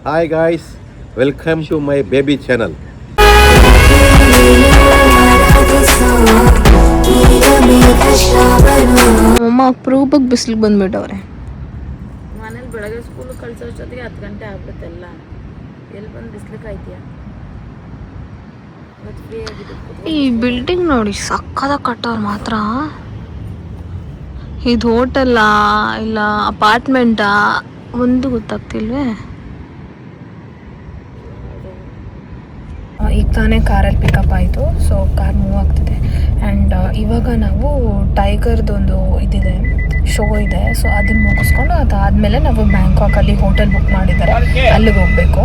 Hi guys, welcome to my baby channel. ಅಮ್ಮ ಅಪರೂಪಕ್ಕೆ ಬಿಸಿಲಿಗೆ ಬಂದ್ಬಿಟ್ಟವ್ರೆ. ಮನೇಲಿ ಬೆಳಗ್ಗೆ ಸ್ಕೂಲ್ ಕಳ್ಸೋಷ್ಟೊತ್ತಿಗೆ 10 ಗಂಟೆ ಆಗ್ಬಿಡುತ್ತೆ ಎಲ್ಲ. ಎಲ್ಲಿ ಬಂದು ಬಿಸಿಲು ಕಾಯ್ತೀಯಾ? ಈ ಬಿಲ್ಡಿಂಗ್ ನೋಡಿ ಸಕ್ಕತ್ತಾಗಿ ಕಟ್ಟೋರು ಮಾತ್ರ. ಇದು ಹೋಟೆಲ್ಲಾ ಇಲ್ಲ ಅಪಾರ್ಟ್ಮೆಂಟಾ ಒಂದು ಗೊತ್ತಾಗ್ತಿಲ್ವೇ. ಈಗ ತಾನೇ ಕಾರಲ್ಲಿ ಪಿಕಪ್ ಆಯಿತು. ಸೊ ಕಾರ್ ಮೂವ್ ಆಗ್ತಿದೆ ಆ್ಯಂಡ್ ಇವಾಗ ನಾವು ಟೈಗರ್ದೊಂದು ಇದಿದೆ, ಶೋ ಇದೆ. ಸೊ ಅದನ್ನು ಮುಗಿಸ್ಕೊಂಡು ಅದಾದಮೇಲೆ ನಾವು ಬ್ಯಾಂಕಾಕಲ್ಲಿ ಹೋಟೆಲ್ ಬುಕ್ ಮಾಡಿದ್ದಾರೆ, ಅಲ್ಲಿಗೆ ಹೋಗಬೇಕು.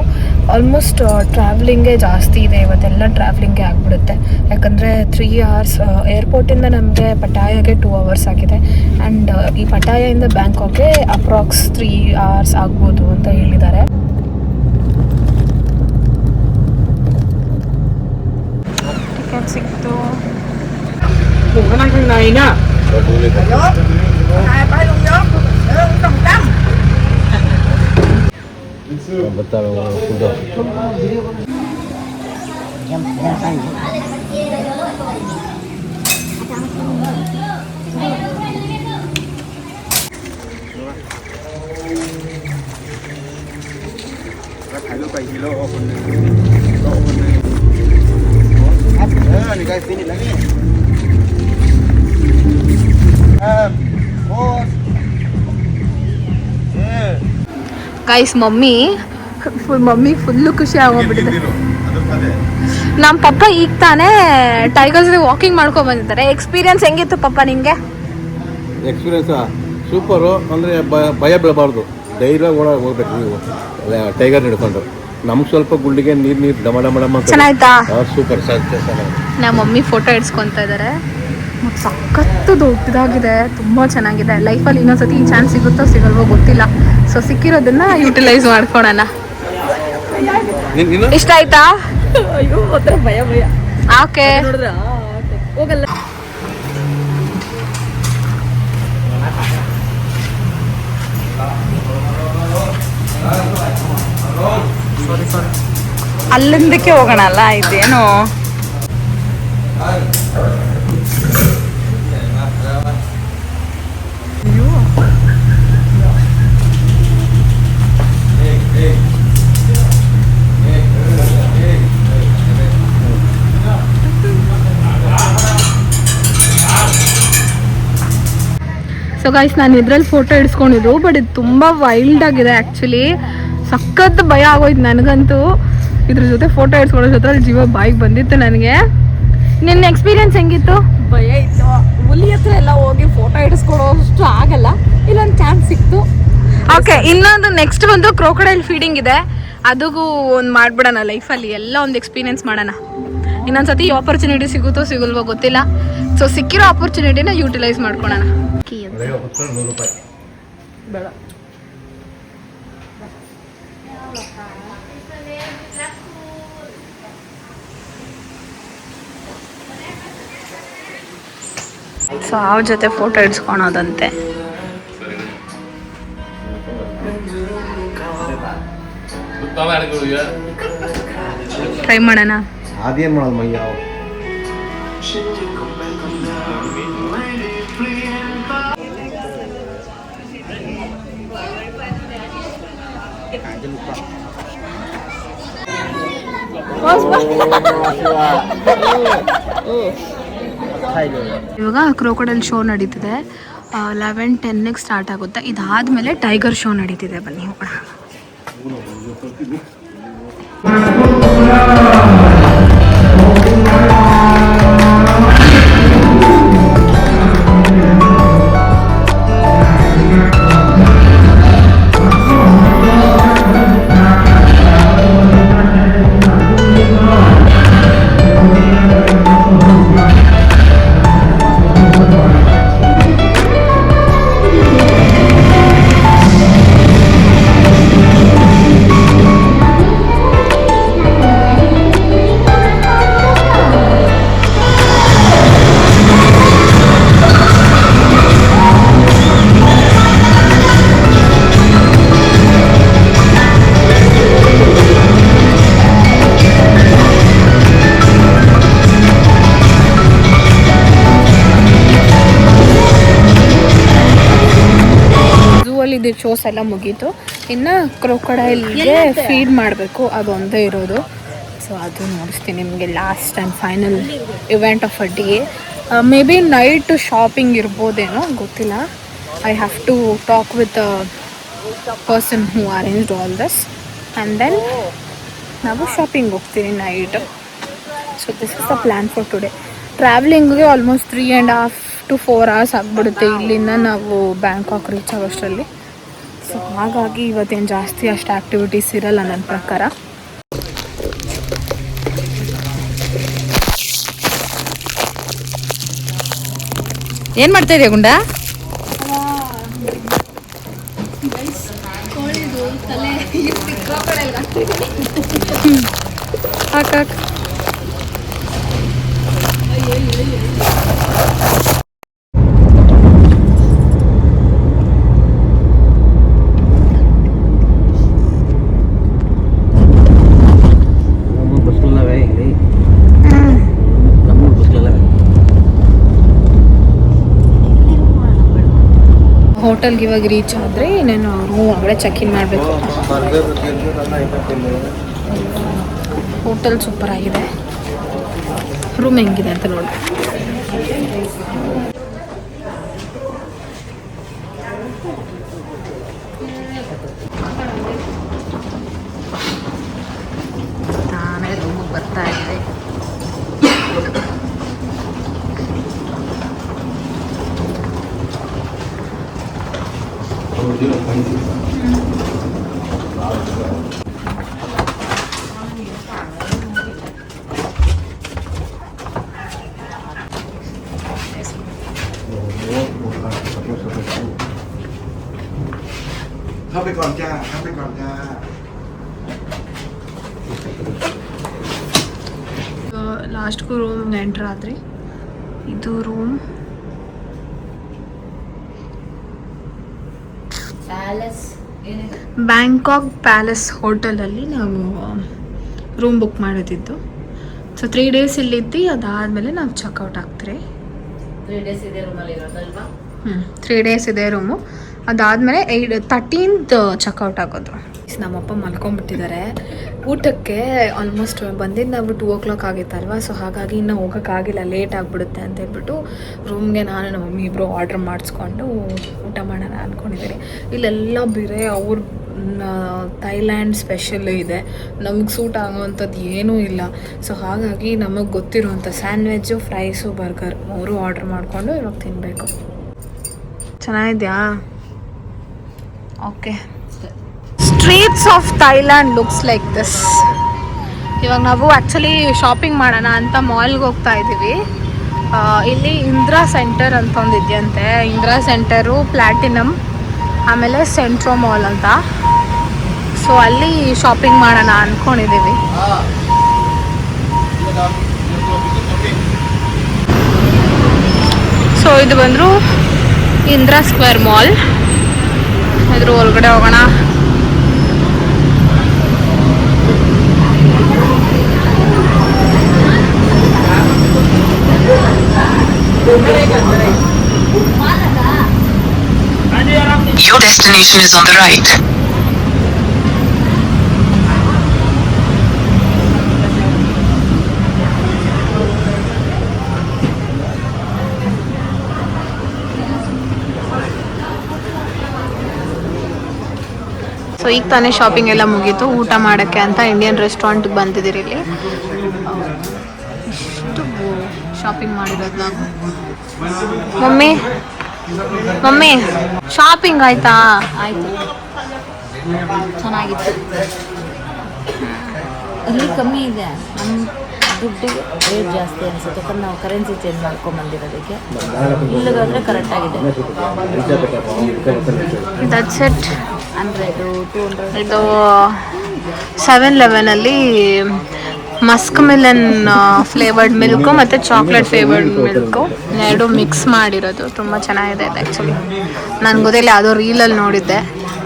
ಆಲ್ಮೋಸ್ಟ್ ಟ್ರಾವೆಲಿಂಗೇ ಜಾಸ್ತಿ ಇದೆ ಇವತ್ತೆಲ್ಲ, ಟ್ರಾವೆಲಿಂಗೇ ಆಗಿಬಿಡುತ್ತೆ. ಯಾಕಂದರೆ 3 hours ಏರ್ಪೋರ್ಟಿಂದ ನಮಗೆ ಪಟಾಯಾಗೆ 2 hours ಆಗಿದೆ. ಆ್ಯಂಡ್ ಈ ಪಟಾಯಿಂದ ಬ್ಯಾಂಕಾಕ್ಗೆ ಅಪ್ರಾಕ್ಸ್ 3 hours ಆಗ್ಬೋದು ಅಂತ ಹೇಳಿದ್ದಾರೆ. ಸಿಕ್ತು. ಗೈಸ್ ಮಮ್ಮಿ ಫುಲ್ಲು ಖುಷಿ ಆಗೋಗ್ಬಿಟ್ಟಿದೆ. ನಮ್ಮ ಪಪ್ಪ ಈಗ ತಾನೇ ಟೈಗರ್ಸ್ ವಾಕಿಂಗ್ ಮಾಡ್ಕೊಂಡು ಬಂದಿದ್ದಾರೆ. ಎಕ್ಸ್ಪೀರಿಯನ್ಸ್ ಹೆಂಗಿತ್ತು ಪಪ್ಪ ನಿಂಗೆ? Experience super. ಅಂದರೆ ಭಯ ಬೀಳಬಾರ್ದು, ಧೈರ್ಯವಾಗಿ ಹೋಗ್ಬೇಕು ನೀವು ಟೈಗರ್ ಹಿಡ್ಕೊಂಡು. ನಮ್ಗೆ ಸ್ವಲ್ಪ ಗುಂಡಿಗೆ ನೀರು ಡಮ ಡಮ ಡಮ ಚೆನ್ನಾಯ್ತಾ? ಸೂಪರ್. ನಮ್ಮ ಮಮ್ಮಿ ಫೋಟೋ ಇಡ್ಸ್ಕೊತಾ ಇದ್ದಾರೆ. ಸಖತ್ತು ದೊಡ್ಡದಾಗಿದೆ, ತುಂಬ ಚೆನ್ನಾಗಿದೆ. ಲೈಫಲ್ಲಿ ಇನ್ನೊಂದ್ಸತಿ ಈ ಚಾನ್ಸ್ ಸಿಗುತ್ತೋ ಸಿಗಲ್ವೋ ಗೊತ್ತಿಲ್ಲ. ಸೊ ಸಿಕ್ಕಿರೋದನ್ನ ಯುಟಿಲೈಸ್ ಮಾಡ್ಕೊಳೋಣ. ಇಷ್ಟ ಆಯ್ತಾ? ಅಯ್ಯೋ ಭಯ ಓಕೆ ಹೋಗಲ್ಲ. ಅಲ್ಲಿಂದಕ್ಕೆ ಹೋಗೋಣ ಅಲ್ಲ, ಇದೇನು ಸೊ ಗೈಸ್ ನಾನು ಇದ್ರಲ್ಲಿ ಫೋಟೋ ಇಡ್ಸ್ಕೊಂಡಿದ್ದು, ಬಟ್ ಇದು ತುಂಬ ವೈಲ್ಡ್ ಆಗಿದೆ ಆ್ಯಕ್ಚುಲಿ. ಸಖತ್ ಭಯ ಆಗೋಯ್ತು ನನಗಂತೂ. ಇದ್ರ ಜೊತೆ ಫೋಟೋ ಇಡ್ಸ್ಕೊಳ್ಳೋ ಜೊತೆ ಜೀವ ಬಾಯಿಗೆ ಬಂದಿತ್ತು ನನಗೆ. ನಿನ್ನ ಎಕ್ಸ್ಪೀರಿಯನ್ಸ್ ಹೆಂಗಿತ್ತು? ಭಯ ಇತ್ತು. ಹುಲಿ ಹತ್ರ ಎಲ್ಲ ಹೋಗಿ ಫೋಟೋ ಇಡಿಸ್ಕೊಡೋಷ್ಟು ಆಗಲ್ಲ, ಇಲ್ಲೊಂದು ಚಾನ್ಸ್ ಸಿಕ್ತು. ಓಕೆ, ಇನ್ನೊಂದು ನೆಕ್ಸ್ಟ್ ಬಂದು ಕ್ರೋಕೊಡೈಲ್ ಫೀಡಿಂಗ್ ಇದೆ. ಅದಕ್ಕೂ ಒಂದು ಮಾಡ್ಬಿಡೋಣ ಲೈಫಲ್ಲಿ, ಎಲ್ಲ ಒಂದು ಎಕ್ಸ್ಪೀರಿಯನ್ಸ್ ಮಾಡೋಣ. ಇನ್ನೊಂದ್ಸತಿ ಆಪರ್ಚುನಿಟಿ ಸಿಗುತ್ತೋ ಸಿಗಲ್ವೋ ಗೊತ್ತಿಲ್ಲ. ಸೊ ಸಿಕ್ಕಿರೋ ಆಪರ್ಚುನಿಟಿನ ಯೂಟಿಲೈಸ್ ಮಾಡ್ಕೊಳ್ಳೋಣ. ಬೇಡ ಸೊ ಅವ್ರ ಜೊತೆ ಫೋಟೋ ಇಡ್ಸ್ಕೊಳೋದಂತೆ. ಟ್ರೈ ಮಾಡೋಣ. ಅದೇನು ಮಾಡೋದು ಮಯ್ಯ? ಇವಾಗ ಕ್ರೋಕೊಡೈಲ್ ಶೋ ನಡೀತಿದೆ. 11:10 ಸ್ಟಾರ್ಟ್ ಆಗುತ್ತೆ. ಇದಾದ್ಮೇಲೆ ಟೈಗರ್ ಶೋ ನಡೀತಿದೆ. ಬನ್ನಿ ಹೋಗೋಣ. ಇದು ಶೋಸ್ ಎಲ್ಲ ಮುಗೀತು. ಇನ್ನು ಕ್ರೊಕೊಡೈಲ್ಗೆ ಫೀಡ್ ಮಾಡಬೇಕು, ಅದೊಂದೇ ಇರೋದು. ಸೊ ಅದು ನೋಡಿಸ್ತೀನಿ ನಿಮಗೆ last and final event of a day. May be night shopping ಇರ್ಬೋದೇನೋ ಗೊತ್ತಿಲ್ಲ. I have to talk with person who arranged all this and then ನಾವು ಶಾಪಿಂಗ್ ಹೋಗ್ತೀನಿ night. So this is the plan for today. ಟ್ರಾವೆಲಿಂಗ್ಗೆ almost 3.5 to 4 hours ಆಗಿಬಿಡುತ್ತೆ ಇಲ್ಲಿಂದ ನಾವು Bangkok reach ಆಗೋಷ್ಟರಲ್ಲಿ. So ಹಾಗಾಗಿ ಇವತ್ತೇನು ಜಾಸ್ತಿ ಅಷ್ಟು ಆ್ಯಕ್ಟಿವಿಟೀಸ್ ಇರಲ್ಲ ನನ್ನ ಪ್ರಕಾರ. ಏನು ಮಾಡ್ತಾ ಇದೆಯಾ ಗುಂಡ? ಹೋಟೆಲ್ಗೆ ಇವಾಗ ರೀಚ್ ಆದರೆ ನಾನು ರೂಮ್ ಒಳಗಡೆ ಚೆಕ್ ಇನ್ ಮಾಡಬೇಕು. ಹೋಟೆಲ್ ಸೂಪರ್ ಆಗಿದೆ. ರೂಮ್ ಹೆಂಗಿದೆ ಅಂತ ನೋಡಿ. ನಾನೇ ರೂಮಿಗೆ ಬರ್ತಾ ಇದ್ದೆ.เข้าไปก่อนจ้าเข้าไปก่อนจ้า ಲಾಸ್ಟ್ಗೂ ರೂಮ್ಗೆ ಎಂಟ್ರ್ ಆದ್ರಿ. ಇದು ರೂಮ್. ಬ್ಯಾಂಕಾಕ್ ಪ್ಯಾಲೇಸ್ ಹೋಟೆಲಲ್ಲಿ ನಾವು ರೂಮ್ ಬುಕ್ ಮಾಡಿದ್ದು. ಸೊ 3 days ಇಲ್ಲಿದ್ದು ಅದಾದಮೇಲೆ ನಾವು ಚೆಕ್ಔಟ್ ಆಗ್ತೀರಿ. 3 days ಇದೇ ರೂಮಲ್ಲಿ ಇರೋದಲ್ವಾ? 3 days ಇದೆ ರೂಮು. ಅದಾದಮೇಲೆ 13th ಚೆಕ್ಔಟ್ ಆಗೋದು. ನಮ್ಮಪ್ಪ ಮಲ್ಕೊಂಡ್ಬಿಟ್ಟಿದ್ದಾರೆ. ಊಟಕ್ಕೆ ಆಲ್ಮೋಸ್ಟ್ ಬಂದಿದ್ದು ನಾವು 2 o'clock ಆಗಿತ್ತಲ್ವ. ಸೊ ಹಾಗಾಗಿ ಇನ್ನೂ ಹೋಗೋಕ್ಕಾಗಿಲ್ಲ, ಲೇಟ್ ಆಗಿಬಿಡುತ್ತೆ ಅಂತ ಹೇಳ್ಬಿಟ್ಟು ರೂಮ್ಗೆ ನಾನು ನಮ್ಮ ಮಮ್ಮಿ ಇಬ್ಬರು ಆರ್ಡ್ರ್ ಮಾಡಿಸ್ಕೊಂಡು ಊಟ ಮಾಡೋಣ ಅಂದ್ಕೊಂಡಿದ್ದೀರಿ. ಇಲ್ಲೆಲ್ಲ ಬೇರೆ ಅವ್ರ ಥೈಲ್ಯಾಂಡ್ ಸ್ಪೆಷಲ್ ಇದೆ, ನಮಗೆ ಸೂಟ್ ಆಗೋವಂಥದ್ದು ಏನೂ ಇಲ್ಲ. ಸೊ ಹಾಗಾಗಿ ನಮಗೆ ಗೊತ್ತಿರೋವಂಥ ಸ್ಯಾಂಡ್ವಿಚ್ಚು, ಫ್ರೈಸು, ಬರ್ಗರ್ 3 ಆರ್ಡ್ರ್ ಮಾಡಿಕೊಂಡು ಇವಾಗ ತಿನ್ನಬೇಕು. ಚೆನ್ನಾಗಿದೆಯಾ? Okay. Streets of Thailand looks like this. ಇವಾಗ ನಾವು ಆ್ಯಕ್ಚುಲಿ ಶಾಪಿಂಗ್ ಮಾಡೋಣ ಅಂತ ಮಾಲ್ಗೆ ಹೋಗ್ತಾ ಇದ್ದೀವಿ. ಇಲ್ಲಿ ಇಂದ್ರಾ ಸೆಂಟರ್ ಅಂತ ಒಂದು ಇದೆಯಂತೆ. ಇಂದ್ರಾ ಸೆಂಟರು, ಪ್ಲ್ಯಾಟಿನಮ್, ಆಮೇಲೆ ಸೆಂಟ್ರೋ ಮಾಲ್ ಅಂತ. ಸೊ ಅಲ್ಲಿ ಶಾಪಿಂಗ್ ಮಾಡೋಣ ಅಂದ್ಕೊಂಡಿದ್ದೀವಿ. ಸೊ ಇದು ಬಂದರು ಇಂದ್ರಾ ಸ್ಕ್ವೇರ್ ಮಾಲ್. ಇದ್ರ ಒಳಗಡೆ ಹೋಗೋಣ. Your destination is on the right. So ಈಗ ತಾನೇ ಶಾಪಿಂಗ್ ಎಲ್ಲ ಮುಗೀತು. ಊಟ ಮಾಡೋಕ್ಕೆ ಅಂತ ಇಂಡಿಯನ್ ರೆಸ್ಟೋರೆಂಟ್ಗೆ ಬಂದಿದ್ದೀರಿ. ಇಲ್ಲಿ ಎಷ್ಟು ಶಾಪಿಂಗ್ ಮಾಡಿರೋದು ನಾವು. ಮಮ್ಮಿ ಮಮ್ಮಿ ಶಾಪಿಂಗ್ ಆಯ್ತಾ? ಆಯಿತು, ಚೆನ್ನಾಗಿತ್ತು. ಇಲ್ಲಿ ಕಮ್ಮಿ ಇದೆ, ನಮ್ಮ ದುಡ್ಡಿಗೆ ರೇಟ್ ಜಾಸ್ತಿ ಅನಿಸುತ್ತೆ. ಯಾಕಂದ್ರೆ ನಾವು ಕರೆನ್ಸಿ ಚೇಂಜ್ ಮಾಡ್ಕೊಂಬಂದಿರೋದಕ್ಕೆ. ಇಲ್ಲಿಗಾದರೆ ಕರೆಕ್ಟಾಗಿದೆ. That's it. 100, 200. ಇದು 7-Eleven musk melon flavoured milk ಮತ್ತು ಚಾಕ್ಲೇಟ್ ಫ್ಲೇವರ್ಡ್ ಮಿಲ್ಕು ಎರಡು ಮಿಕ್ಸ್ ಮಾಡಿರೋದು. ತುಂಬ ಚೆನ್ನಾಗಿದೆ ಇದು. ಆ್ಯಕ್ಚುಲಿ ನಾನು ಗೊತ್ತಿಲ್ಲ, ಯಾವುದೋ ರೀಲಲ್ಲಿ ನೋಡಿದ್ದೆ,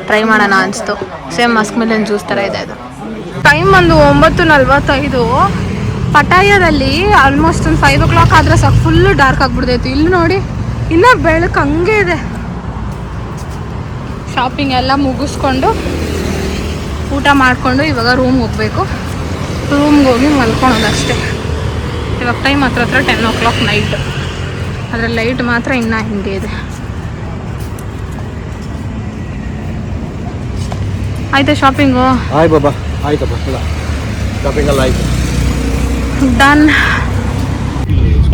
ಟ್ರೈ ಮಾಡೋಣ ಅನಿಸ್ತು. ಸೇಮ್ ಮಸ್ಕ್ ಮಿಲನ್ ಜ್ಯೂಸ್ ಥರ ಇದೆ ಅದು. ಟೈಮ್ ಒಂದು 9:45. ಪಟಾಯದಲ್ಲಿ ಆಲ್ಮೋಸ್ಟ್ ಒಂದು 5 o'clock ಆದರೆ ಸಾಕು, ಫುಲ್ಲು ಡಾರ್ಕ್ ಆಗಿಬಿಡ್ತೈತಿ. ಇಲ್ಲಿ ನೋಡಿ, ಇನ್ನೂ ಬೆಳಕು ಹಂಗೆ ಇದೆ. ಶಾಪಿಂಗ್ ಎಲ್ಲ ಮುಗಿಸ್ಕೊಂಡು ಊಟ ಮಾಡಿಕೊಂಡು ಇವಾಗ ರೂಮ್ಗೆ ಹೋಗಬೇಕು. ರೂಮ್ಗೆ ಹೋಗಿ ಮಲ್ಕೊಳೋದಷ್ಟೇ. ಇವಾಗ ಟೈಮ್ ಹತ್ರ 10 ನೈಟ್. ಆದರೆ ಲೈಟ್ ಮಾತ್ರ ಇನ್ನೂ ಹಿಂಗೆ ಇದೆ. ಆಯ್ತಾ ಶಾಪಿಂಗು? ಆಯ್ತು ಬಾಬಾ, ಆಯ್ತಪ್ಪ, ಇಲ್ಲ ಶಾಪಿಂಗ್ ಎಲ್ಲ ಆಯಿತು, ಡನ್.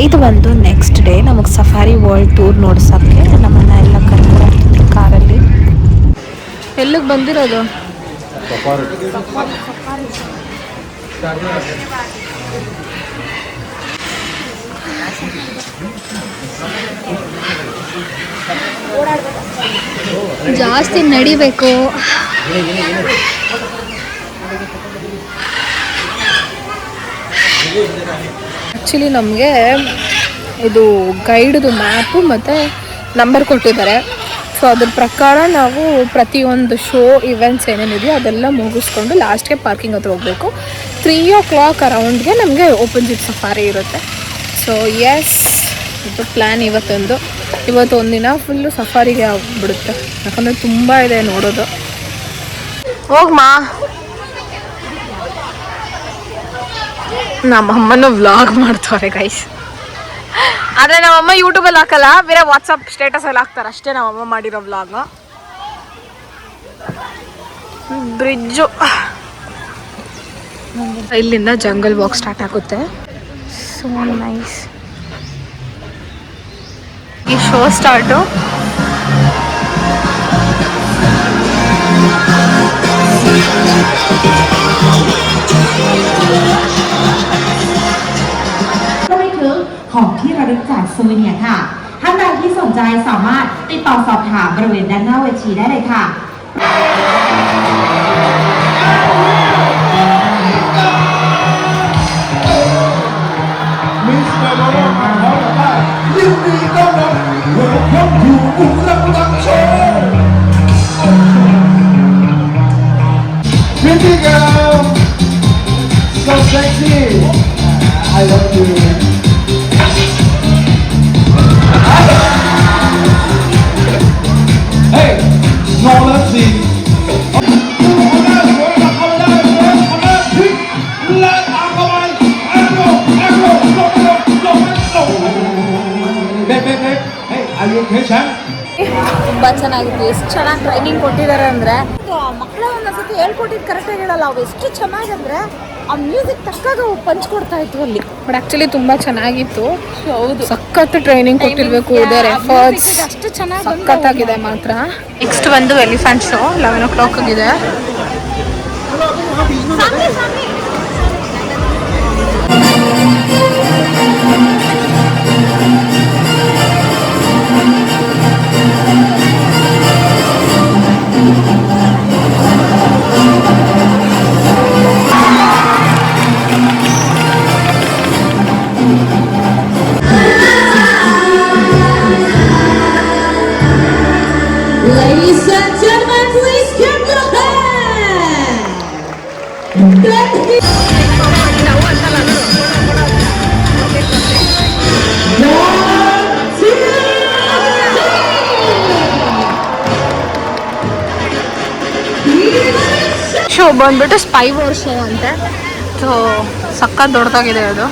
ಇದು ಬಂದು ನೆಕ್ಸ್ಟ್ ಡೇ ನಮಗೆ ಸಫಾರಿ ವರ್ಲ್ಡ್ ಟೂರ್ ನೋಡ್ಸೋಕ್ಕೆ ನಮ್ಮನ್ನ ಎಲ್ಲ ಕರ್ಕೊಂಡು ಕಾರಲ್ಲಿ. ಎಲ್ಲಿಗೆ ಬಂದಿರೋದು? ಜಾಸ್ತಿ ನಡಿಬೇಕು. ಆ್ಯಕ್ಚುಲಿ ನಮಗೆ ಇದು ಗೈಡ್ದು ಮ್ಯಾಪು ಮತ್ತು ನಂಬರ್ ಕೊಟ್ಟಿದ್ದಾರೆ. ಸೊ ಅದ್ರ ಪ್ರಕಾರ ನಾವು ಪ್ರತಿಯೊಂದು ಶೋ ಇವೆಂಟ್ಸ್ ಏನೇನಿದೆಯೋ ಅದೆಲ್ಲ ಮುಗಿಸ್ಕೊಂಡು ಲಾಸ್ಟ್ಗೆ ಪಾರ್ಕಿಂಗ್ ಹತ್ರ ಹೋಗಬೇಕು. 3 o'clock ಅರೌಂಡ್ಗೆ ನಮಗೆ ಓಪನ್ ಜಿಪ್ ಸಫಾರಿ ಇರುತ್ತೆ. ಸೊ ಎಸ್, ಇದು ಪ್ಲ್ಯಾನ್ ಇವತ್ತೊಂದು ಒಂದಿನ ಫುಲ್ಲು ಸಫಾರಿಗೆ ಆಗ್ಬಿಡುತ್ತೆ. ಯಾಕಂದರೆ ತುಂಬ ಇದೆ ನೋಡೋದು. ಹೋಗ್ಮಾ, ನಮ್ಮಮ್ಮನೂ ವ್ಲಾಗ್ ಮಾಡ್ತಾರೆ ಗೈಸ್. ಆದರೆ ನಮ್ಮಮ್ಮ ಯೂಟ್ಯೂಬಲ್ಲಿ ಹಾಕಲ್ಲ, ಬೇರೆ ವಾಟ್ಸಪ್ ಸ್ಟೇಟಸಲ್ಲಿ ಹಾಕ್ತಾರೆ ಅಷ್ಟೇ ನಮ್ಮಮ್ಮ ಮಾಡಿರೋ ವ್ಲಾಗ್. ಬ್ರಿಡ್ಜು, ಇಲ್ಲಿಂದ ಜಂಗಲ್ ವಾಕ್ ಸ್ಟಾರ್ಟ್ ಆಗುತ್ತೆ. So nice. ಈ show ಸ್ಟಾರ್ಟುของที่ระลึกจากซูเวเนียร์ค่ะท่านใดที่สนใจสามารถติดต่อสอบถามบริเวณด้านหน้าเวทีได้เลยค่ะ Pretty girl, so sexy. I love you. Hey, no mercy. Hey, are you okay, champ? ತುಂಬ ಚೆನ್ನಾಗಿತ್ತು. ಎಷ್ಟು ಚೆನ್ನಾಗಿ ಟ್ರೈನಿಂಗ್ ಕೊಟ್ಟಿದ್ದಾರೆ ಅಂದರೆ ಮಕ್ಕಳ ಒಂದೊಂದ್ಸತಿ ಹೇಳ್ಕೊಟ್ಟಿದ್ದು ಕರೆಕ್ಟಾಗಿ ಹೇಳಲ್ಲ. ಅವು ಎಷ್ಟು ಚೆನ್ನಾಗಂದರೆ ಆ ಮ್ಯೂಸಿಕ್ ತಕ್ಕಾಗ ಪಂಚ್ಕೊಡ್ತಾ ಇತ್ತು ಅಲ್ಲಿ. ಬಟ್ ಆ್ಯಕ್ಚುಲಿ ತುಂಬ ಚೆನ್ನಾಗಿತ್ತು. ಹೌದು, ಸಖತ್ ಟ್ರೈನಿಂಗ್ ಕೊಟ್ಟಿರಬೇಕು. ದೇರ್ ಎಫರ್ಟ್ಸ್ ಅಷ್ಟು ಚೆನ್ನಾಗಿ ಸಖತ್ತಾಗಿದೆ ಮಾತ್ರ. ನೆಕ್ಸ್ಟ್ ಬಂದು ಎಲಿಫೆಂಟ್ ಶೋ 11 o'clock ಆಗಿದೆ. Ladies and gentlemen, please give your hand. Show ಬಂದ್ಬಿಟ್ಟು ಸ್ಪೈ ವಾರ್ ಶೋ ಅಂತೆ. ಸೊ ಸಖತ್ ದೊಡ್ಡದಾಗಿದೆ ಅದು.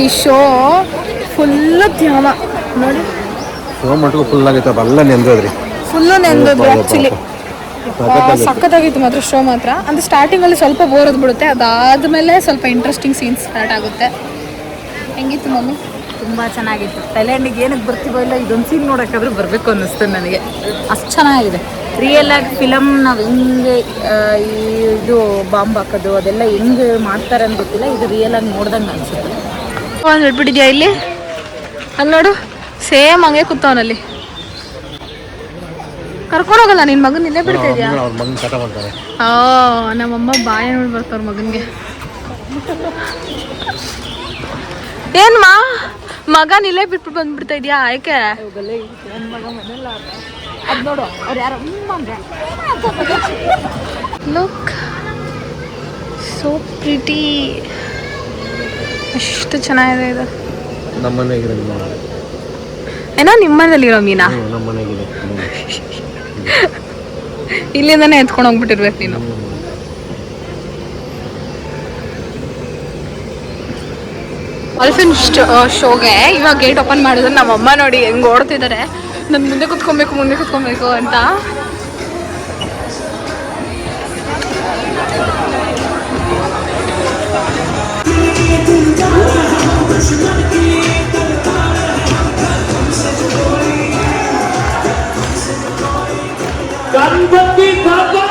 ಈ ಶೋ ಫುಲ್ಲು ಧ್ಯಾನ ನೋಡಿ. ಶೋ ಮಟ್ಟಿಗೆ ಫುಲ್ ಆಗೈತಪ್ಪ, ಎಲ್ಲ ನೆಂದ್ರಿ, ಫುಲ್ಲು ನೆಂದದ್ದು. ಆ್ಯಕ್ಚುಲಿ ಸಖತ್ತಾಗಿತ್ತು ಮಾತ್ರ ಶೋ ಮಾತ್ರ. ಅಂದರೆ ಸ್ಟಾರ್ಟಿಂಗಲ್ಲಿ ಸ್ವಲ್ಪ ಬೋರ್ ಬಿಡುತ್ತೆ, ಅದಾದಮೇಲೆ ಸ್ವಲ್ಪ ಇಂಟ್ರೆಸ್ಟಿಂಗ್ ಸೀನ್ಸ್ ಸ್ಟಾರ್ಟ್ ಆಗುತ್ತೆ. ಹೆಂಗಿತ್ತು ಮಮ್ಮಿ? ತುಂಬ ಚೆನ್ನಾಗಿತ್ತು. ಥೈಲ್ಯಾಂಡಿಗೆ ಏನಕ್ಕೆ ಬರ್ತೀವೋ ಇಲ್ಲ, ಇದೊಂದು ಸೀನ್ ನೋಡೋಕ್ಕಾದ್ರೂ ಬರಬೇಕು ಅನ್ನಿಸ್ತು ನನಗೆ. ಅಷ್ಟು ಚೆನ್ನಾಗಿದೆ. ರಿಯಲ್ ಆಗಿ ಫಿಲಮ್ ನಾವು ಹೆಂಗೆ ಇದು ಬಾಂಬ್ ಹಾಕೋದು ಅದೆಲ್ಲ ಹೆಂಗೆ ಮಾಡ್ತಾರೆ ಅಂತ ಗೊತ್ತಿಲ್ಲ. ಇದು ರಿಯಲ್ ಆಗಿ ನೋಡ್ದಂಗೆ ಅನಿಸುತ್ತೆ. ಹೇಳ್ಬಿಟ್ಟಿದ್ಯಾ ಇಲ್ಲಿ? ಅಲ್ಲಿ ನೋಡು ಸೇಮ್ ಹಂಗೆ ಕೂತವನಲ್ಲಿ. ಕರ್ಕೊಂಡೋಗಲ್ಲ ನಿನ್ ಮಗನ್ ಇಲ್ಲೇ ಬಿಡ್ತಾ ಇದೆಯಾ? ಅವ್ರ ಮಗನ ಕಟ ಮಾಡ್ತಾರೆ. ನಮ್ಮಮ್ಮ ಬಾಯ ನೋಡಿ ಬರ್ತಾರ ಮಗನ್ಗೆ. ಏನ್ಮಾ ಮಗನ್ ಇಲ್ಲೇ ಬಿಟ್ಬಿಟ್ಟು ಬಂದ್ಬಿಡ್ತಾ ಇದೆಯಾ? ಯಾಕೆ? Look so pretty. ಎಷ್ಟು ಚೆನ್ನಾಗಿದೆ ಇದು. ನಮ್ಮ ಮನೆಗಿದೆ ಏನೋ ನಿಮ್ಮ ಮನೇಲಿರೋ ಮೀನಾ? ನಮ್ಮ ಮನೆಗಿದೆ. ಇಲ್ಲಿಂದಾನೆ ಎತ್ಕೊಂಡು ಹೋಗ್ಬಿಟ್ಟಿರ್ಬೇಕು ನೀನು. ಡಾಲ್ಫಿನ್ ಶೋಗೆ ಇವಾಗ ಗೇಟ್ ಓಪನ್ ಮಾಡಿದ್ರೆ ನಮ್ಮಮ್ಮ ನೋಡಿ ಹೆಂಗ್ ಓಡ್ತಿದ್ದಾರೆ. ನನ್ ಮುಂದೆ ಕುತ್ಕೊಬೇಕು ಅಂತ. गणपति बाबा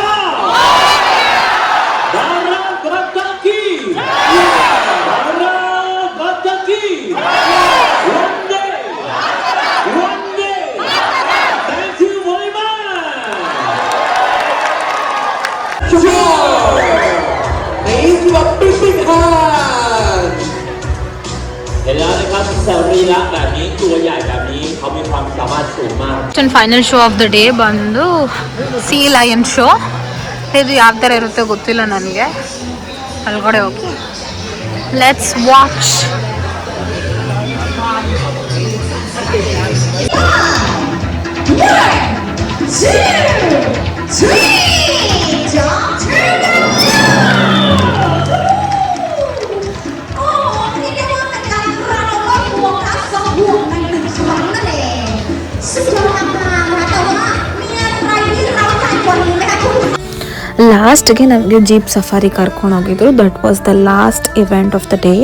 भारत की वंदे वंदे thank you very much Raise your big hand เห็นแล้วนะครับสรีระแบบนี้ตัวใหญ่แบบนี้เขามีความสามารถสูงมาก final show of the day ಬಂದು ಸೀ ಲಯನ್ ಶೋ. ಇದು ಯಾವ ಥರ ಇರುತ್ತೆ ಗೊತ್ತಿಲ್ಲ ನನಗೆ. ಒಳಗಡೆ ಹೋಗಿ ಲೆಟ್ಸ್ ವಾಚ್. ಲಾಸ್ಟ್ಗೆ ನಮಗೆ ಜೀಪ್ ಸಫಾರಿ ಕರ್ಕೊಂಡು ಹೋಗಿದ್ರು. That was the last event of the day.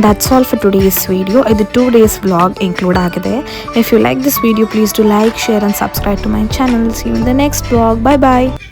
That's all for today's video. This 2 days vlog include agide. If you like this video, please do like, share and subscribe to my channel. See you in the next vlog. Bye bye.